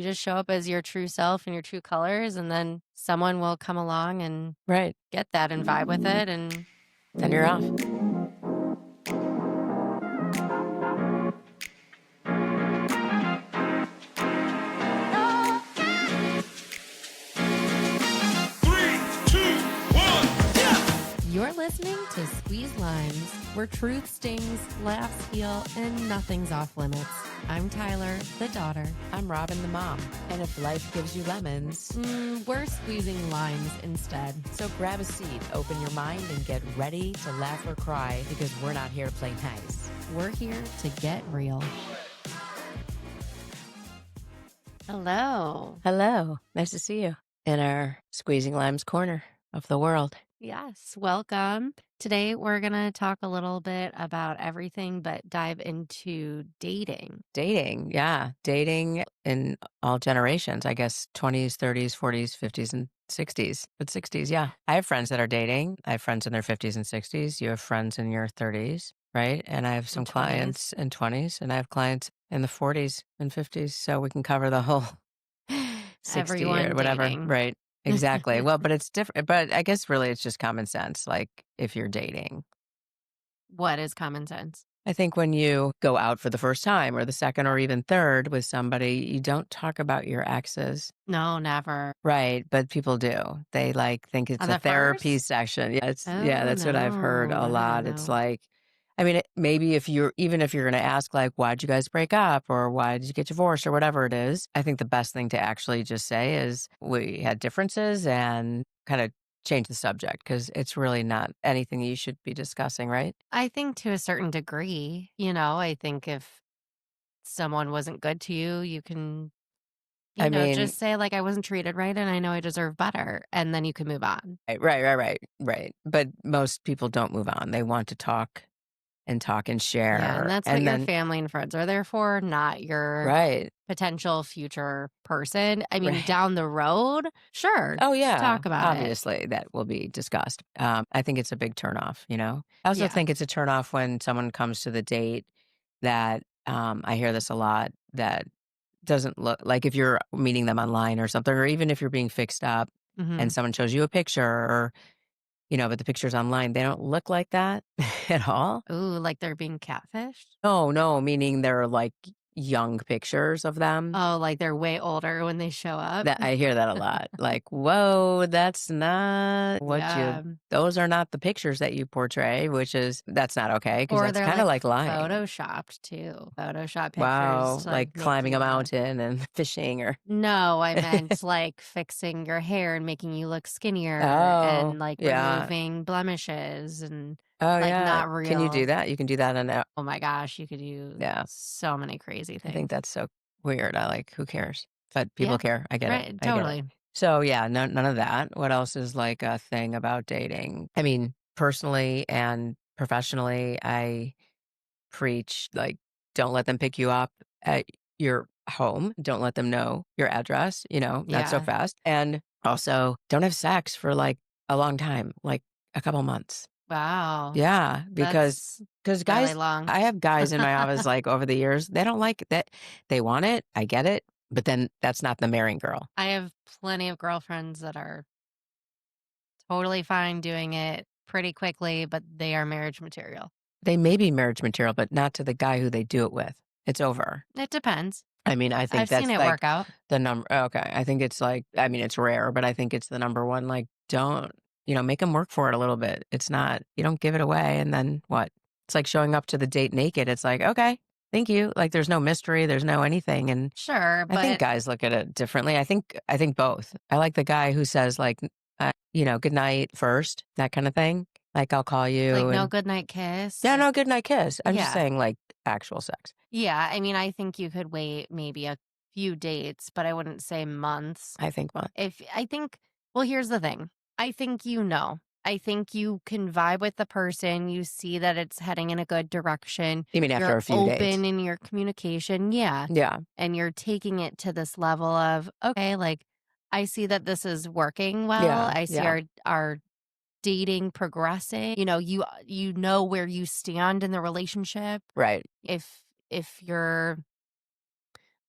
You just show up as your true self and your true colors, and then someone will come along and Right. get that and vibe with it. And Then you're off. Three, two, one, yeah! you're listening to Squeeze Limes, where truth stings, laughs heal, and nothing's off limits. I'm Tyler, the daughter. I'm Robin, the mom. And if life gives you lemons, We're squeezing limes instead. so grab a seat, open your mind, and get ready to laugh or cry because we're not here to play nice. We're here to get real. Hello. Hello. Nice to see you in our Squeezing Limes corner of the world. Yes, welcome. Today we're going to talk a little bit about everything, but dive into dating. Dating. Yeah. Dating in all generations, I guess 20s, 30s, 40s, 50s, and 60s. But 60s, yeah. I have friends that are dating. I have friends in their 50s and 60s. You have friends in your 30s, right? And I have some 20s. clients in 20s, and I have clients in the 40s and 50s. So we can cover the whole 60 Everyone or whatever. dating. Right. Exactly. Well, but it's different. But I guess really it's just common sense. Like if you're dating, What is common sense? I think when you go out for the first time or the second or even third with somebody, you don't talk about your exes. No, never. Right. But people do. They think it's On a the therapy first? session. Yeah, Oh, that's what I've heard a no, lot. It's no. like, I mean, maybe if you're going to ask, like, why'd you guys break up or why did you get divorced or whatever it is, I think the best thing to actually just say is we had differences and kind of change the subject because it's really not anything you should be discussing, right? I think to a certain degree, I think if someone wasn't good to you, you can, I mean, just say, like, I wasn't treated right and I know I deserve better. And then you can move on. right. But most people don't move on. They want to talk and Yeah, and share. that's what And your then, family and friends are there for, not your right, potential future person. I mean, right. down the road, sure, Oh, yeah. talk about it. Obviously, that will be discussed. I think it's a big turnoff, I also Yeah. think it's a turnoff when someone comes to the date that I hear this a lot that doesn't look like if you're meeting them online or something, or even if you're being fixed up and Mhm. someone shows you a picture or, but the picture's online, they don't look like that at all. Ooh, like they're being catfished? No, meaning they're like young pictures of them. Oh, like they're way older when they show up? That I hear that a lot. Like, whoa, that's not Yeah. those are not the pictures that you portray, that's not okay because Or that's they're, kind of like, like lying. photoshopped too. Photoshop pictures Wow, to like make climbing a you mountain and fishing or No, I meant, like, fixing your hair and making you look skinnier oh, and, like, yeah. removing blemishes and, Oh, like, yeah. not Can you do real. that? You can do that on a Oh my gosh, you could do yeah. so many crazy I think things. that's so weird. Who cares? But people Yeah, care. I get it. right, I get it. totally. So, yeah, none of that. What else is like a thing about dating? I mean, personally and professionally, I preach, like, don't let them pick you up at your home. Don't let them know your address, not so Yeah. fast. And also, don't have sex for like a long time, like a couple months. Wow, Yeah, that's because really guys, long. I have guys in my office like over the years, they don't like that. They want it. I get it. But then that's not the marrying girl. I have plenty of girlfriends that are totally fine doing it pretty quickly, but they are marriage material. They may be marriage material, but not to the guy who they do it with. It's over. It depends. I mean, I think I've seen that's it like work out. the number. Okay. I think it's like, I mean, it's rare, but I think it's the number one. Like, don't, make them work for it a little bit. It's not, you don't give it away. And then what? It's like showing up to the date naked. It's like, okay, thank you. Like, there's no mystery, there's no anything. And Sure, I think but, guys look at it differently. I think both. I like the guy who says, like, good night first, that kind of thing. Like, I'll call like, you no and, goodnight yeah, kiss. no, good night kiss. I'm just Yeah. saying, like, actual sex. Yeah, I mean, I think you could wait maybe a few dates, but I wouldn't say months. I think what? If I think well, here's the thing. I think you know. I think you can vibe with the person, you see that it's heading in a good direction, You mean after you're a few dates? open in your communication, yeah, Yeah. and you're taking it to this level of, "Okay, like, I see that this is working well, Yeah, I see yeah, our dating progressing." You know where you stand in the relationship. right. If you're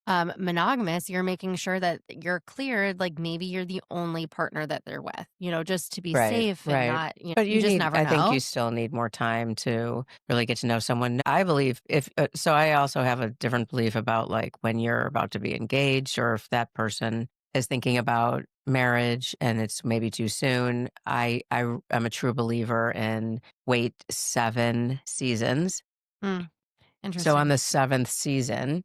Monogamous, you're making sure that you're clear, like, maybe you're the only partner that they're with, just to be Right, safe and right. not, But you you just need never I think know. you still need more time to really get to know someone. I believe if so I also have a different belief about, like, when you're about to be engaged or if that person is thinking about marriage and it's maybe too soon. I'm a true believer in wait 7 seasons. Mm, So on interesting. the 7th season,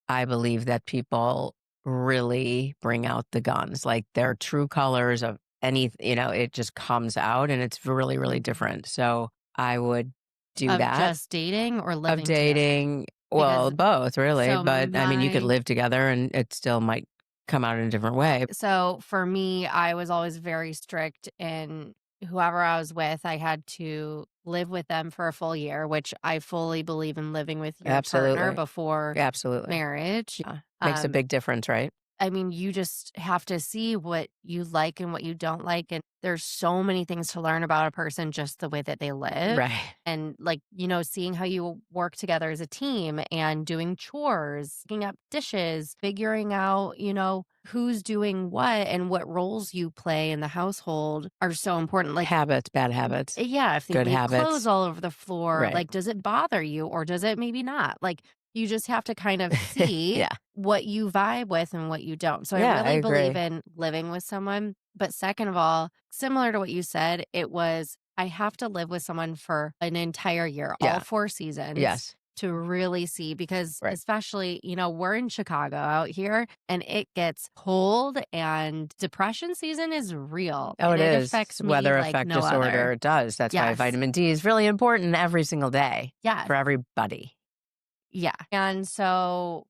I believe that people really bring out the guns, like their true colors of it just comes out and it's really, really Mhm. different. So I would do Of that just dating or of living together? dating. Well, Because both really, so but I mean, you could my live together and it still might come out in a different way. so for me, I was always very strict in whoever I was with, I had to live with them for a full year, which I fully believe in living with your partner Absolutely. before Absolutely. marriage. Yeah. Makes a Um, big difference, right? I mean, you just have to see what you like and what you don't like. And there's so many things to learn about a person just the way that they live. Right. And like, seeing how you work together as a team and doing chores, picking up dishes, figuring out, who's doing what and what roles you play in the household are so important. Like, Habits, bad habits, yeah, if they good leave clothes habits. all over the floor, Right. like, does it bother you or does it maybe not? Like, you just have to kind of see Yeah. what you vibe with and what you don't. So I Yeah, I really believe agree. in living with someone. But second of all, similar to what you said, it was I have to live with someone for an entire year, all Yeah. 4 seasons Yes. to really see because Right. especially, we're in Chicago out here and it gets cold and depression season is real Oh, and it it is. affects me Weather like effect no other. disorder, it does. That's why Yes. vitamin D is really important every single day Yes. for everybody. Yeah. And so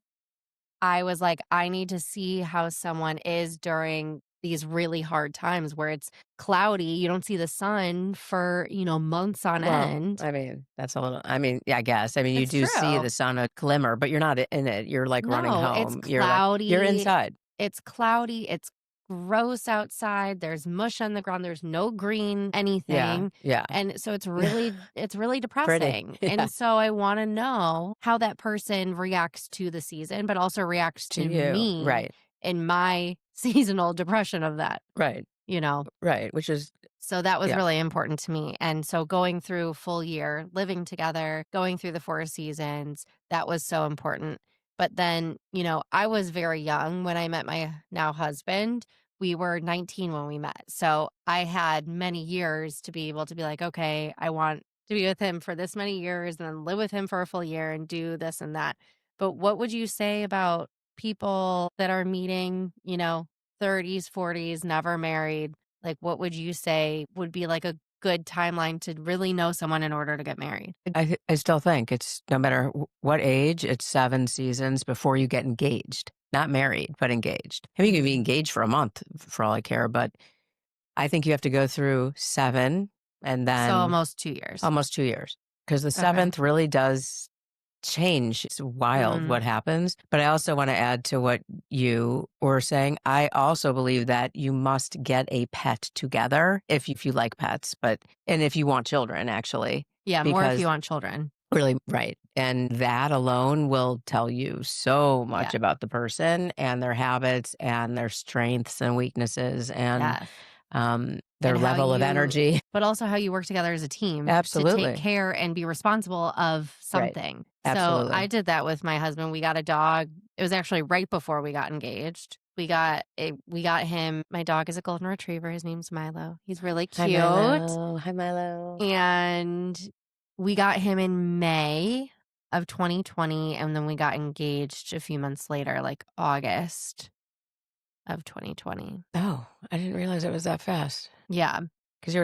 I was like, I need to see how someone is during these really hard times where it's cloudy. You don't see the sun for, months on Well, end. I mean, that's a little I mean, yeah, I guess. I mean, you It's do see true. the sun a glimmer, but you're not in it. You're, like, running No, it's home. You're cloudy. inside. It's cloudy. It's gross outside. There's mush on the ground. There's no green Yeah, anything. yeah. And so it's really Pretty. depressing. Yeah. And so I want to know how that person reacts to the season, but also reacts To to you. me Right. in my seasonal depression of that, Right. you know. Right, which is So that was yeah. really important to me. And so going through full year, living together, going through the 4 seasons, that was so important. But then, I was very young when I met my now husband. We were 19 when we met. So I had many years to be able to be like, okay, I want to be with him for this many years and then live with him for a full year and do this and that. But what would you say about people that are meeting, 30s, 40s, never married? Like, what would you say would be like a good timeline to really know someone in order to get married? I still think it's no matter what age, it's 7 seasons before you get engaged. Not married, but engaged. I mean, you can be Mhm. engaged for a month for all I care, but I think you have to go through 7 and So then almost 2 years. almost 2 years because the Okay. 7th really does change. It's wild Mm, what happens. But I also want to add to what you were saying. I also believe that you must get a pet together if you like pets, and if you want children, actually, yeah, more if you because want children. really, right. And that alone will tell you so Yeah. much about the person and their habits and their strengths and weaknesses and Yes. their And how level of you energy. but also how you work together as a team to take Absolutely. care and be responsible of Right. something. So I Absolutely. did that with my husband. We got a dog. It was actually right before we got engaged. We got him. My dog is a golden retriever. His name's Milo. He's really Hi, cute. Milo. Hi, Milo. And we got him in May of 2020, and then we got engaged a few months later, like August of 2020. Oh, I didn't realize it was that fast. Yeah. Because you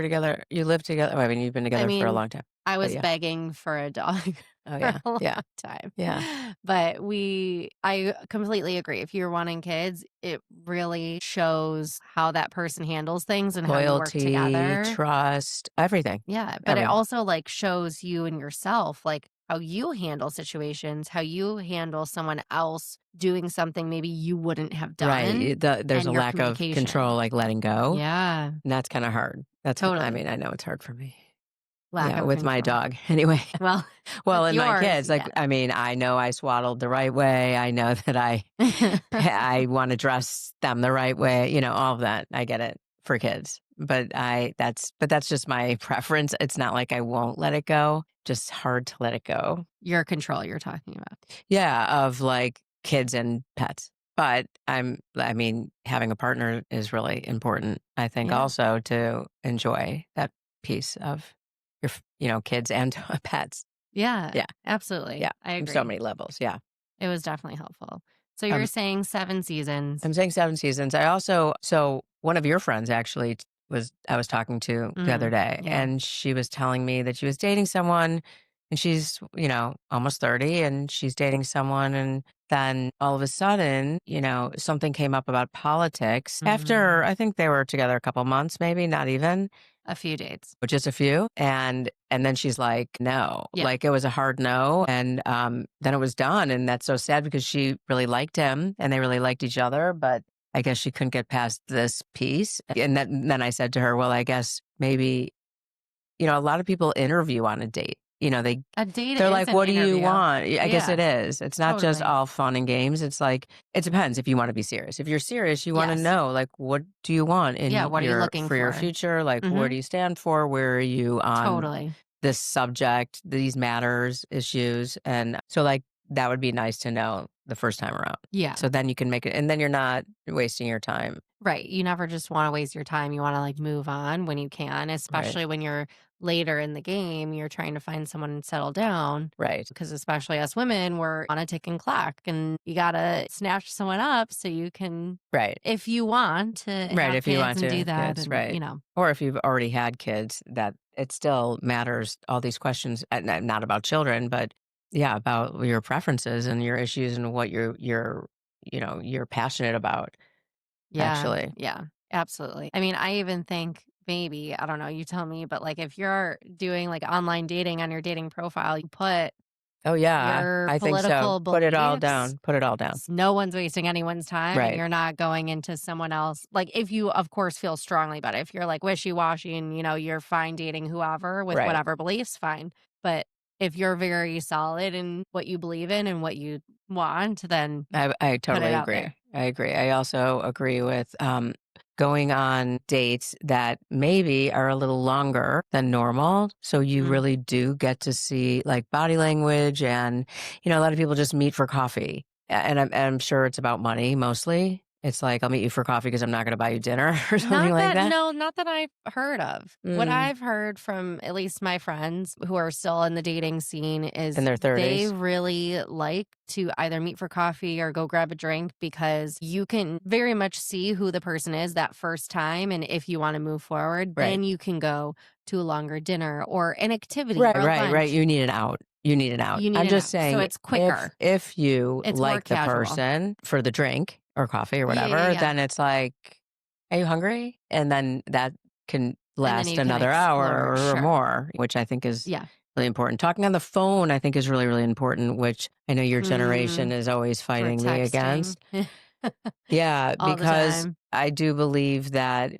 lived together. Well, I mean, you've been I together for a mean, long time. I But was yeah. begging for a dog Oh, for yeah. a long Yeah. time. Yeah. But I completely agree. If you're wanting kids, it really shows how that person handles things and how you work Loyalty, together. trust, everything. Yeah, but it Everything. also, like, shows you and yourself, like, how you handle situations, how you handle someone else doing something maybe you wouldn't have done, Right. There's and a your lack of communication. control, like letting go. Yeah, And that's kind of hard. I totally. mean, I know it's hard for me. Lack Yeah, of with my control. dog. Anyway, Well, well, with and my yours, kids, like, yeah. I mean, I know I swaddled the right way. I know that I wanna dress them the right way, all of that. I get it for kids. But that's just my preference. It's not like I won't let it go, just hard to let it go. Your control you're talking about. Yeah, of, like, kids and pets. But I mean, having a partner is really important, I think, Yeah. also to enjoy that piece of kids and pets. Yeah, Yeah, absolutely. yeah, I on so agree. many levels, yeah. It was definitely helpful. So you're Um, saying 7 seasons. I'm saying 7 seasons. I also so one of your friends actually I was talking to the other Mhm. day, Yeah, and she was telling me that she was dating someone, and she's, almost 30, and she's dating someone, and then all of a sudden, something came up about politics after mhm. I think they were together a couple months, maybe, not even, A few dates. but just a few, and then she's like, "No." Yeah. Like, it was a hard no, and, then it was done, and that's so sad because she really liked him, and they really liked each other, but I guess she couldn't get past this piece, and then I said to her, "Well, I guess maybe" a lot of people interview on a date. A date They're is like, an "What do you interview. want?" I guess it Yeah, is. It's not just totally. all fun and games. It's like it depends if you wanna be serious. If you're serious, you wanna Yes. know, like, what do you want Yeah, in what are you looking for your for? future? Like, where do Mhm. you stand for? Where are you on Totally. this subject, these matters, issues? And so, like, that would be nice to know the first time around. Yeah. So then you can make it and then you're not wasting your time. Right. You never just wanna waste your time. You wanna, like, move on when you can, Right. especially when you're later in the game, you're trying to find someone and settle down. Right. Because especially us women, we're on a ticking clock, and you gotta snatch someone up so you can Right. if you want to Right, have if you kids want and to do have that kids, and, right. you know. Or if you've already had kids, that it still matters, all these questions, not about children, but yeah, about your preferences and your issues and what you're passionate about, Yeah, actually. yeah, absolutely. I mean, I even think maybe, I don't know, you tell me, but, like, if you're doing, like, online dating on your dating profile, you put Oh, yeah, your I think so. political Put it all beliefs. down, put it all down. No one's wasting anyone's time, and Right, you're not going into someone else like, if you, of course, feel strongly about it. If you're, like, wishy-washy and, you're fine dating whoever with right. whatever beliefs, fine. But if you're very solid in what you believe in and what you want, then I put it totally out agree. there. I agree. I also agree with going on dates that maybe are a little longer than normal. So you Mm. really do get to see like body language and, a lot of people just meet for coffee. And I'm sure it's about money mostly. It's like, I'll meet you for coffee because I'm not going to buy you dinner or something Not like that that. no, not that I've heard of. What Mm, I've heard from at least my friends who are still in the dating scene in is their they 30s. really like to either meet for coffee or go grab a drink because you can very much see who the person is that first time, and if you wanna move forward, Right. then you can go to a longer dinner or an activity Right, or a right, right. lunch. You need an out. You need an out. You need I'm an just out, so saying it's if quicker. if you It's more like the casual. person for the drink or coffee or Yeah, yeah, whatever, yeah, then it's like, "Are you hungry?" And then that can and then last you can another explore, hour or sure. more, which I think is Yeah. really important. Talking on the phone, I think is really, really important, which I know your generation Mm, is always or fighting me texting. against. Yeah, All the because time. I do believe that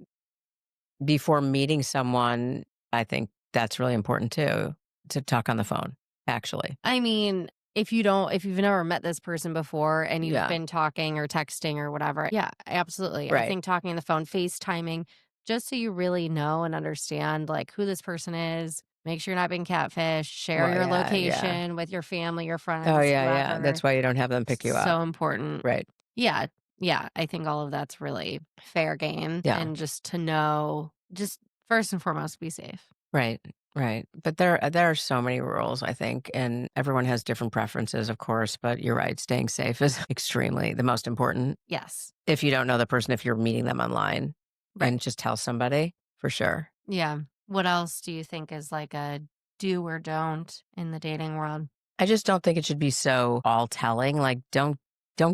before meeting someone, I think that's really important too, to talk on the phone, actually. I mean, if you've never met this person before and you've Yeah, been talking or texting or whatever, yeah, absolutely. I right. think talking on the phone, FaceTiming, just so you really know and understand like who this person is, make sure you're not being catfish, share Well, your yeah, yeah. location with your family, your Oh, friends, yeah, yeah. whoever. That's why you don't have them pick you up. So important. Right. Yeah. Yeah. I think all of that's really fair game. Yeah. And just to know, just first and foremost, be safe. Right. Right. But there are so many rules, I think, and everyone has different preferences, of course, but you're right. Staying safe is extremely the most important. Yes. If you don't know the person, if you're meeting them online Right. and just tell somebody for sure. Yeah. What else do you think is like a do or don't in the dating world? I just don't think it should be so all telling. Like don't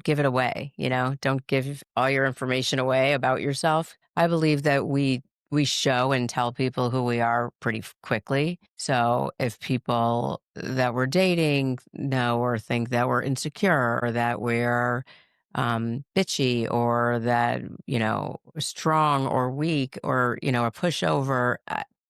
give it away, Don't give all your information away about yourself. I believe that we show and tell people who we are pretty quickly. So if people that we're dating know or think that we're insecure or that we're bitchy or that, strong or weak or, a pushover,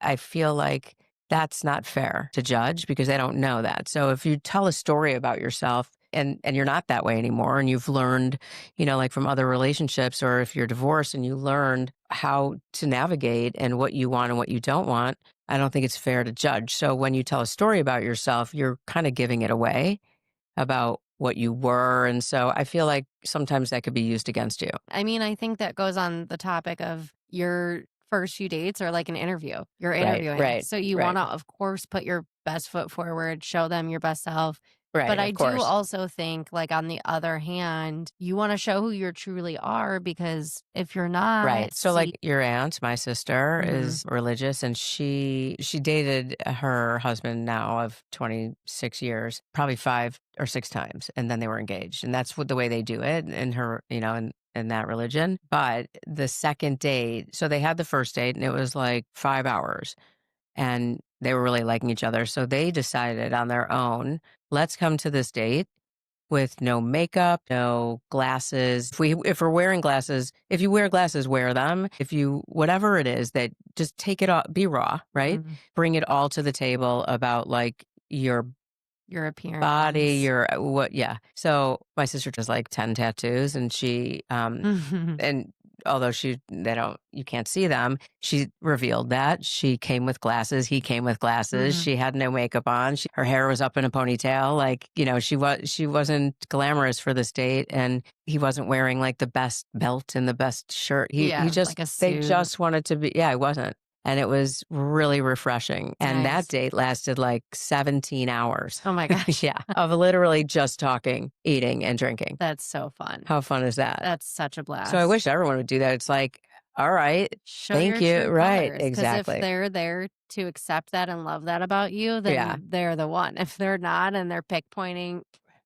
I feel like that's not fair to judge because they don't know that. So if you tell a story about yourself and you're not that way anymore and you've learned, like from other relationships, or if you're divorced and you learned how to navigate and what you want and what you don't want, I don't think it's fair to judge. So when you tell a story about yourself, you're kind of giving it away about what you were. And so I feel like sometimes that could be used against you. I mean, I think that goes on the topic of your first few dates are like an interview. You're Right, interviewing. right, So you want right, to, of course, put your best foot forward, show them your best self. But right, I of do course. also think, like, on the other hand, you want to show who you truly are because if you're not, Right. So like your aunt, my sister, Mhm. is religious and she dated her husband now of 26 years, probably 5 or 6 times, and then they were engaged. And that's what the way they do it in her, in that religion. But the second date, so they had the first date and it was like 5 hours and they were really liking each other. So they decided on their own, let's come to this date with no makeup, no glasses. If we're wearing glasses, if you wear glasses, wear them. If you whatever it is, that just take it off, be raw, right? Mhm. Bring it all to the table about like your Your body, appearance. your what yeah. So my sister does like 10 tattoos and she Mhm. and although you can't see them, she revealed that she came with glasses, he came with glasses, Mhm. she had no makeup on, her hair was up in a ponytail, like, she wasn't glamorous for this date, and he wasn't wearing like the best belt and the best shirt. He Yeah, just like a they suit. just wanted to be, yeah, he wasn't. And it was really refreshing. And that Nice. date lasted like 17 hours. Oh my gosh. Yeah, of literally just talking, eating, and drinking. That's so fun. How fun is that? That's such a So I blast. wish everyone would do that. It's like, all right, Show thank your you. true Right, colors, because if exactly. they're there to accept that and love that about you, Yeah. then they're the one. If they're not and they're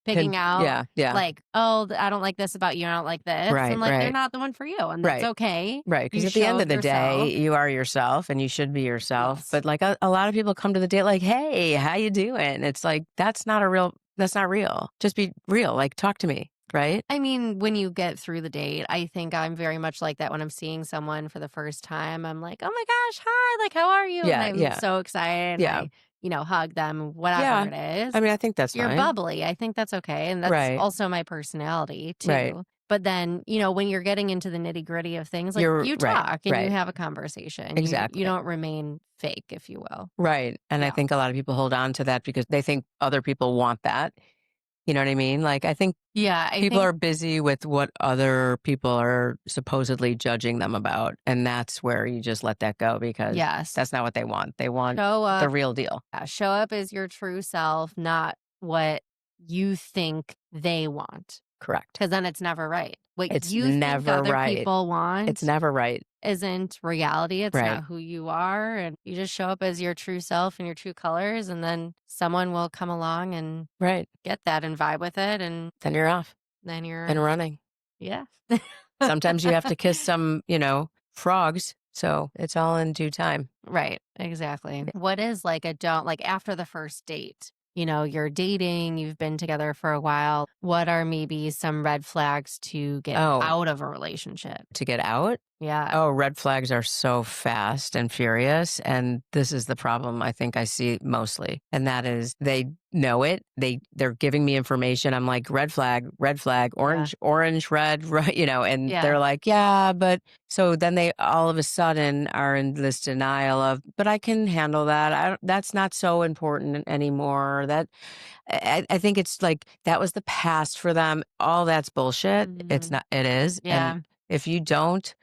picking out, Yeah, yeah. like, "Oh, I don't like this about you, I don't like this," and, Right, like, they're right, not the one for you, and that's right, okay. right. Because You at the end showed of the day, yourself. you are yourself and you should be yourself. Yes. But like a lot of people come to the date like, hey, how you doing? It's like, that's not real. Just be real. Like, talk to me. Right. I mean, when you get through the date, I think I'm very much like that when I'm seeing someone for the first time. I'm like, "Oh my gosh, hi, like, how are you?" And Yeah, I'm yeah, so excited and yeah, hug them, whatever yeah. it is. I mean, I think that's You're fine. bubbly. I think that's okay, and that's Right, also my personality right. too. But then, when you're getting into the nitty-gritty of things, like, You're you right, talk and you right. have a conversation. You Exactly. don't remain fake, if you will. Right. And I Yeah. think a lot of people hold on to that because they think other people want that. You know what I mean? Like, I think Yeah, I people think are busy with what other people are supposedly judging them about. And that's where you just let that go because yes. that's not what they want. They want Show the up. real deal. Yeah, show up as your true self, not what you think they want. Correct. Because then it's never right. What It's you think never other right. people It's want never right. isn't reality. It's Right. not who you are. And you just show up as your true self and your true colors. And then someone will come along and Right. get that and vibe with it. And Then you're off then and you're, running. yeah. Sometimes you have to kiss some, frogs. So it's all in due time. Right, exactly. What is like a don't like after the first date? You're dating, you've been together for a while. What are maybe some red flags to get Oh, out of a relationship? to get out? Yeah. Oh, red flags are so fast and furious. And this is the problem I think I see mostly. And that is they know it. They're giving me information. I'm like, red flag, Yeah. orange, red, right, and Yeah. they're like, yeah, but so then they all of a sudden are in this denial of, but I can handle that. That's not so important anymore. I think it's like that was the past for them. All that's bullshit. It's Mhm. not, it is. And Yeah. if you don't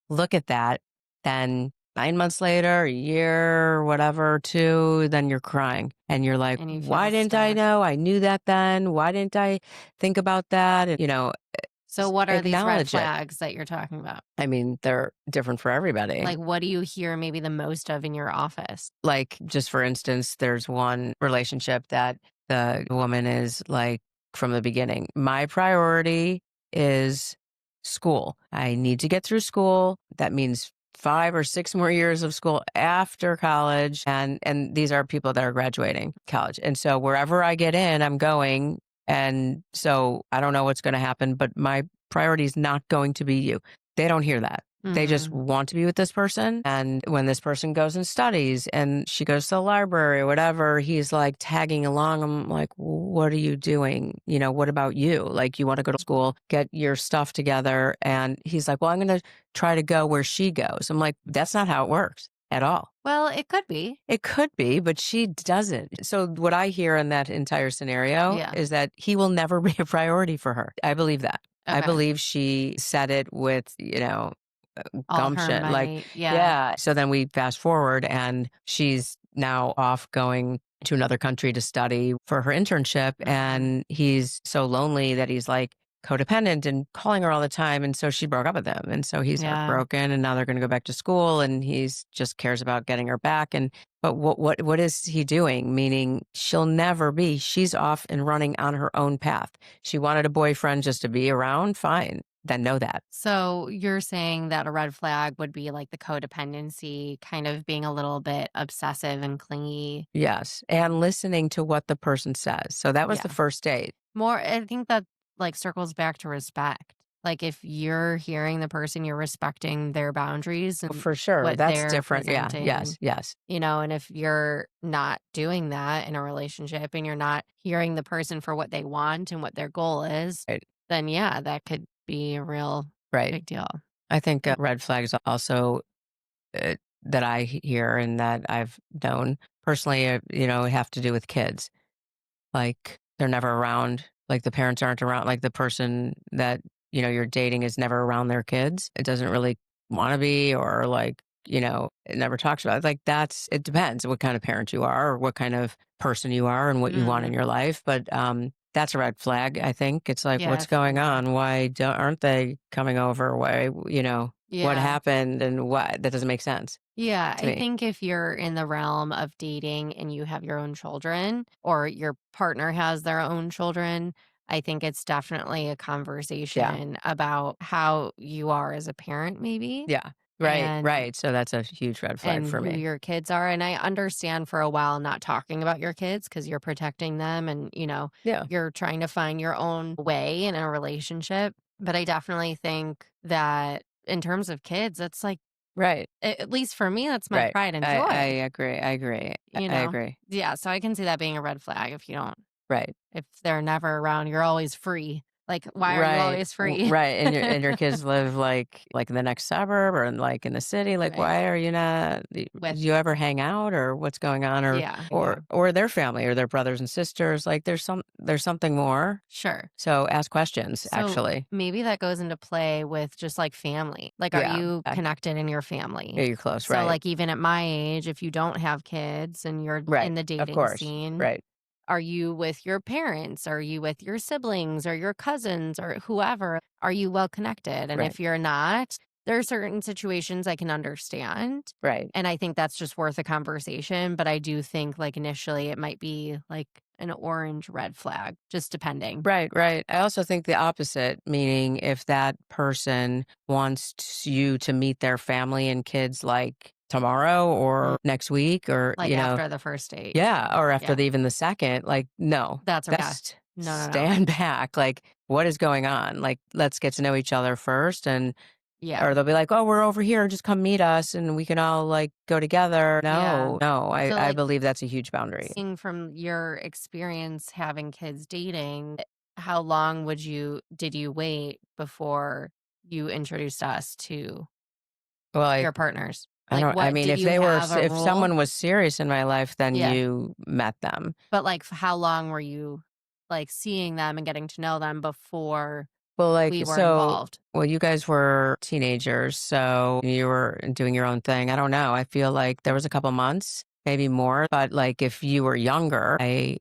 look at that, then 9 months later, a year, whatever, two, then you're crying. And you're like, And you why feel didn't I stuck. know? I knew that then. Why didn't I think about that? And, So what are these red acknowledge it. flags that you're talking about? I mean, they're different for everybody. Like what do you hear maybe the most of in your office? Like, just for instance, there's one relationship that the woman is like, from the beginning, my priority is school. I need to get through school. That means 5 or 6 more years of school after college. And these are people that are graduating college. And so wherever I get in, I'm going. And so I don't know what's going to happen, but my priority is not going to be you. They don't hear that. They just Mhm. want to be with this person. And when this person goes and studies and she goes to the library or whatever, he's like tagging along. I'm like, what are you doing? What about you? Like, you want to go to school, get your stuff together. And he's like, well, I'm going to try to go where she goes. I'm like, that's not how it works at all. Well, it could be. It could be, but she doesn't. So what I hear in that entire scenario Yeah. is that he will never be a priority for her. I believe that. I Okay. believe she said it with, All her gumption. Like, might. Yeah. yeah. So then we fast forward and she's now off going to another country to study for her internship. Mhm. And he's so lonely that he's like codependent and calling her all the time. And so she broke up with him. And so he's Yeah. heartbroken and now they're going to go back to school and he's just cares about getting her back. And but what is he doing? Meaning she's off and running on her own path. She wanted a boyfriend just to be around, fine. Then know that. So you're saying that a red flag would be like the codependency, kind of being a little bit obsessive and clingy. Yes, and listening to what the person says. So that was the Yeah. first date. More, I think that like circles back to respect. Like if you're hearing the person, you're respecting their boundaries and For sure, what that's they're different. Yeah, yes, presenting, yes. and if you're not doing that in a relationship and you're not hearing the person for what they want and what their goal is, Right, then yeah, that could be a real right. big deal. I think red flags also that I hear and that I've known personally, have to do with kids. Like, they're never around, like, the parents aren't around, like, the person that, you're dating is never around their kids. It doesn't really wanna be or, like, it never talks about it. Like, it depends what kind of parent you are or what kind of person you are and what you want in Mm, your life, but, that's a red flag, I think. It's like, yeah, "What's for going sure. on? Why aren't they coming over? Why," what Yeah. happened and what that doesn't make sense Yeah, to I me. think if you're in the realm of dating and you have your own children or your partner has their own children, I think it's definitely a Yeah. conversation about how you are as a parent maybe Yeah. Right, and right. So that's a huge red flag for who me. your kids are. And I understand for a while not talking about your kids because you're protecting them and Yeah. you're trying to find your own way in a relationship. But I definitely think that in terms of kids, that's like Right, at least for me, that's my right. pride and I joy, agree, I agree, you I know? agree. Yeah, so I can see that being a red flag if you don't Right. if they're never around, you're always free. Like, why are you Right, always free? right, and your kids live, like, in the next suburb or in, like, in the city, like, Right. why are you not do With you ever hang out or what's going on? Or yeah, or yeah. or their family or their brothers and sisters, like, there's something more. Sure. So ask questions, So, actually. maybe that goes into play with just, like, family. Like, are Yeah, you connected in your family? yeah, you're close, So, right, like, even at my age, if you don't have kids and you're in right, the of dating course, scene, right, are you with your parents? Are you with your siblings or your cousins or whoever? Are you well connected? And right, if you're not, there are certain situations I can understand. right. And I think that's just worth a conversation. But I do think, like, initially it might be like an orange red flag, just depending. Right, right. I also think the opposite, meaning if that person wants you to meet their family and kids like tomorrow Mm, or next week or, like after the first date. yeah, or after Yeah. even the second, like, no, That's a, yeah. that's No, no, no. stand back. Like, what is going on? Like, let's get to know each other first. And, Yeah. or they'll be like, oh, we're over here. Just come meet us and we can all like go together. Yeah. No, no, So, I like, believe that's a huge boundary. seeing from your experience having kids dating, how long did you wait before you introduced us to Well, your partners? I Like, don't I what mean, did if you they were have s a if rule? someone was serious in my life, then Yeah. you met them. But, like, how long were you, like, seeing them and getting to know them before Well, we were so involved? you guys were teenagers, so you were doing your own thing. I don't know. I feel like there was a couple months, maybe more, but, like, if you were younger, I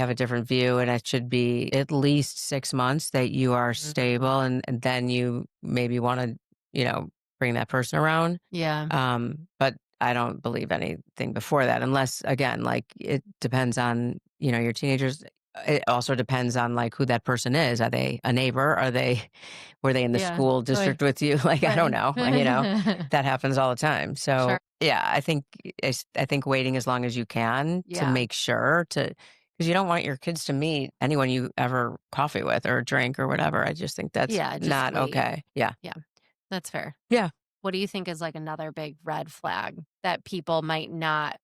have a different view, and it should be at least 6 months that you are Mhm. stable, and then you maybe wanna, bring that person around. Yeah. But I don't believe anything before that unless again, like it depends on, your teenagers. It also depends on like who that person is. Are they a neighbor? Were they in the Yeah. school Right. district with you? Like, I don't Right. know, that happens all the time. So Sure. yeah, I think waiting as long as you can to Yeah. make sure because you don't want your kids to meet anyone you ever coffee with or drink or whatever. I just think that's Yeah, just not wait. okay. Yeah. Yeah. That's fair. Yeah. What do you think is like another big red flag that people might not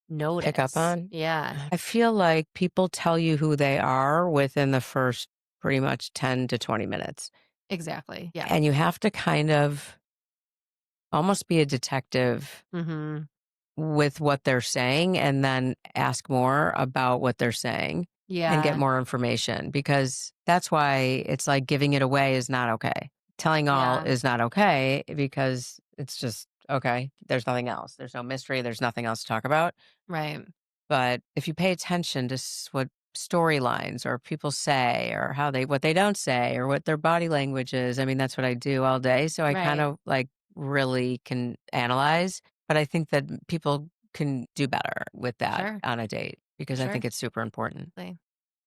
Pick up notice? on. Yeah, I feel like people tell you who they are within the first pretty much 10 to 20 minutes. exactly. Yeah. And you have to kind of almost be a detective Mhm. with what they're saying and then ask more about what they're saying and get Yeah. more information because that's why it's like giving it away is not okay. Telling all Yeah. is not okay because it's just okay. There's nothing else. There's no mystery. There's nothing else to talk about. Right. But if you pay attention to what storylines or people say or what they don't say or what their body language is, I mean, that's what I do all day. So I kind Right. of like really can analyze, but I think that people can do better with that Sure. on a date because I Sure. think it's super important. Like,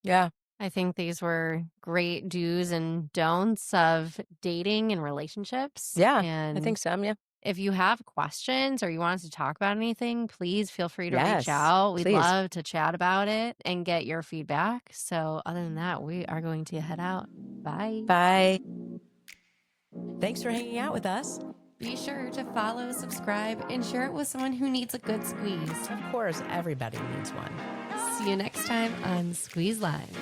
Yeah. I think these were great do's and don'ts of dating and relationships. Yeah. I And think so. Yeah. if you have questions or you want us to talk about anything, please feel free to reach Yes. out. We'd Please. love to chat about it and get your feedback. So, other than that, we are going to head out. Bye. Bye. Thanks for hanging out with us. Be sure to follow, subscribe, and share it with someone who needs a good squeeze. Of course, everybody needs one. See you next time on Squeeze Lines.